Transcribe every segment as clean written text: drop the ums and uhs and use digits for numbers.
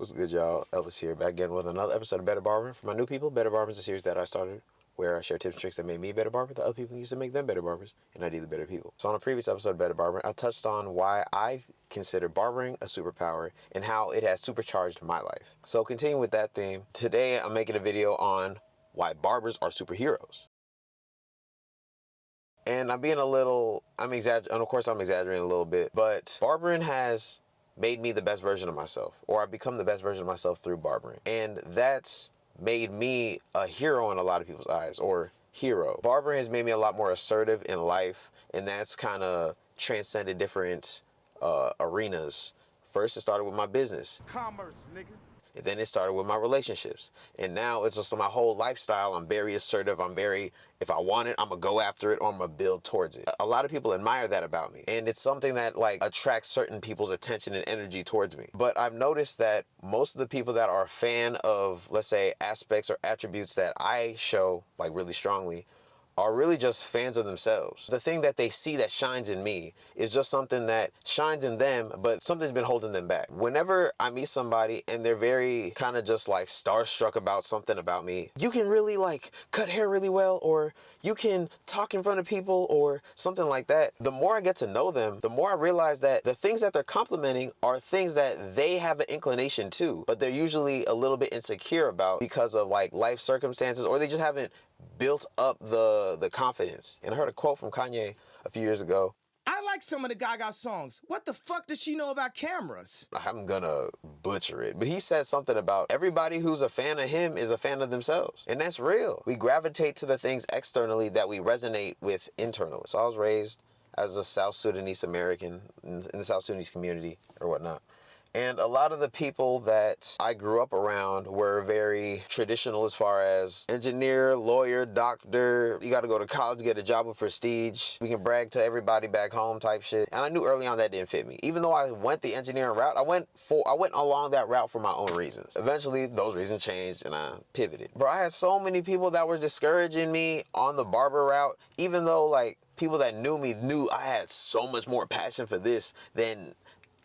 What's good, y'all? Elvis here, back again with another episode of Better Barbering. For my new people, Better Barbering is a series that I started where I share tips and tricks that made me a better barber that other people use to make them better barbers, and ideally better people. So on a previous episode of Better Barbering, I touched on why I consider barbering a superpower and how it has supercharged my life. So continuing with that theme, today I'm making a video on why barbers are superheroes. And I'm being I'm exaggerating a little bit, but barbering has made me the best version of myself, or I've become the best version of myself through barbering. And that's made me a hero in a lot of people's eyes, or hero. Barbering has made me a lot more assertive in life, and that's kind of transcended different arenas. First, it started with my business. Commerce, nigga. And then it started with my relationships. And now it's just my whole lifestyle. I'm very assertive. If I want it, I'm going to go after it, or I'm going to build towards it. A lot of people admire that about me. And it's something that attracts certain people's attention and energy towards me. But I've noticed that most of the people that are a fan of, let's say, aspects or attributes that I show really strongly are really just fans of themselves. The thing that they see that shines in me is just something that shines in them, but something's been holding them back. Whenever I meet somebody and they're very kind of just starstruck about something about me, you can really cut hair really well, or you can talk in front of people, or something like that. The more I get to know them, the more I realize that the things that they're complimenting are things that they have an inclination to, but they're usually a little bit insecure about because of life circumstances, or they just haven't built up the confidence. And I heard a quote from Kanye a few years ago. I like some of the Gaga songs. What the fuck does she know about cameras? I'm gonna butcher it, but he said something about everybody who's a fan of him is a fan of themselves. And that's real. We gravitate to the things externally that we resonate with internally. So I was raised as a South Sudanese American in the South Sudanese community or whatnot. And a lot of the people that I grew up around were very traditional as far as engineer, lawyer, doctor. You got to go to college to get a job with prestige. We can brag to everybody back home type shit. And I knew early on that didn't fit me. Even though I went the engineering route, I went along that route for my own reasons. Eventually, those reasons changed and I pivoted. Bro, I had so many people that were discouraging me on the barber route, even though people that knew me knew I had so much more passion for this than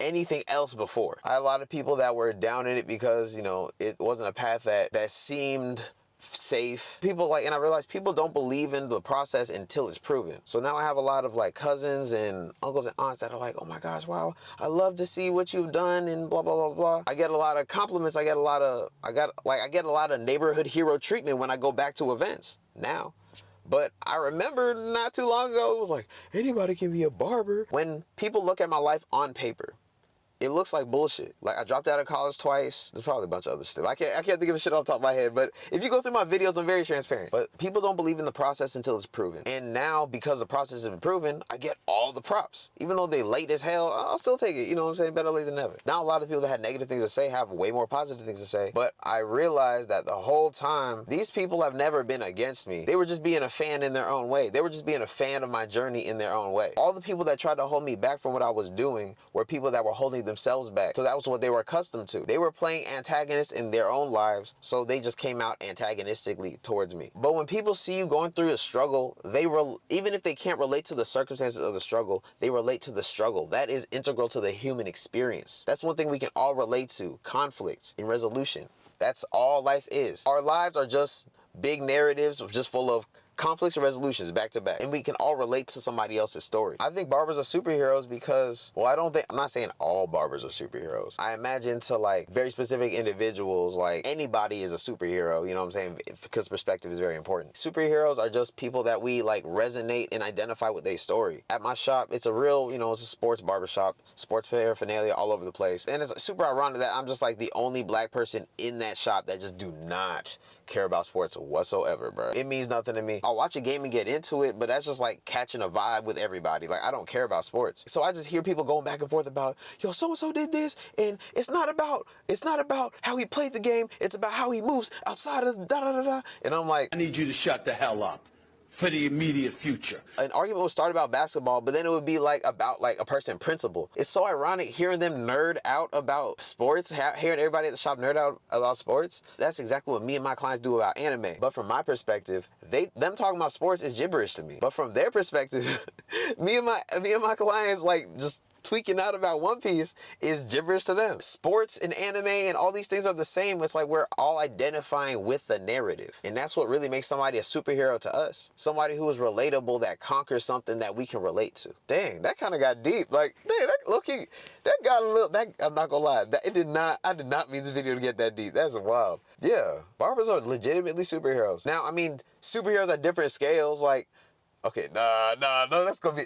anything else before. I had a lot of people that were down in it because, it wasn't a path that seemed safe. And I realized people don't believe in the process until it's proven. So now I have a lot of cousins and uncles and aunts that are like, oh my gosh, wow, I love to see what you've done and blah, blah, blah, blah. I get a lot of compliments. I get a lot of neighborhood hero treatment when I go back to events now. But I remember not too long ago, it was anybody can be a barber. When people look at my life on paper, it looks like bullshit. I dropped out of college twice. There's probably a bunch of other stuff. I can't think of shit off the top of my head, but if you go through my videos, I'm very transparent. But people don't believe in the process until it's proven. And now, because the process has been proven, I get all the props. Even though they late as hell, I'll still take it. You know what I'm saying? Better late than never. Now, a lot of people that had negative things to say have way more positive things to say. But I realized that the whole time, these people have never been against me. They were just being a fan in their own way. They were just being a fan of my journey in their own way. All the people that tried to hold me back from what I was doing were people that were holding themselves back. So that was what they were accustomed to. They were playing antagonists in their own lives, so they just came out antagonistically towards me. But when people see you going through a struggle, even if they can't relate to the circumstances of the struggle, they relate to the struggle. That is integral to the human experience. That's one thing we can all relate to: conflict and resolution. That's all life is. Our lives are just big narratives just full of conflicts and resolutions back to back. And we can all relate to somebody else's story. I think barbers are superheroes because, I'm not saying all barbers are superheroes. I imagine to very specific individuals, anybody is a superhero, you know what I'm saying? Because perspective is very important. Superheroes are just people that we resonate and identify with their story. At my shop, it's a real, it's a sports barbershop, sports paraphernalia all over the place. And it's super ironic that I'm just the only black person in that shop that just do not care about sports whatsoever, bro. It means nothing to me. I'll watch a game and get into it, but that's just catching a vibe with everybody. I don't care about sports. So I just hear people going back and forth about, yo, so-and-so did this, and it's not about how he played the game, it's about how he moves outside of da-da-da-da. And I'm like, I need you to shut the hell up for the immediate future. An argument would start about basketball, but then it would be about a person principle. It's so ironic hearing them nerd out about sports, hearing everybody at the shop nerd out about sports. That's exactly what me and my clients do about anime. But from my perspective, them talking about sports is gibberish to me. But from their perspective, me and my clients just tweaking out about One Piece is gibberish to them. Sports and anime and all these things are the same. It's like we're all identifying with the narrative. And that's what really makes somebody a superhero to us. Somebody who is relatable, that conquers something that we can relate to. Dang, that kind of got deep. Like, dang, that low-key, that got a little, that, I'm not gonna lie, that, I did not mean this video to get that deep. That's wild. Yeah, barbers are legitimately superheroes. Now, I mean, superheroes at different scales, like, okay, no, that's gonna be,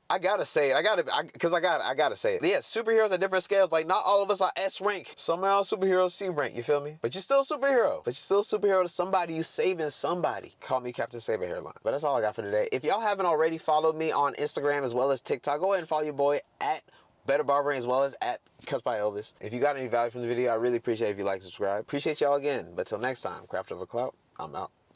I gotta say it. Because I gotta say it. Yeah, superheroes at different scales. Like, not all of us are S rank. Some of y'all superheroes C rank, you feel me? But you're still a superhero. But you're still a superhero to somebody. You saving somebody. Call me Captain Save a Hairline. But that's all I got for today. If y'all haven't already followed me on Instagram as well as TikTok, go ahead and follow your boy at Better Barbering as well as at Cuts by Elvis. If you got any value from the video, I really appreciate it if you like and subscribe. Appreciate y'all again. But till next time, Craft Over Clout, I'm out.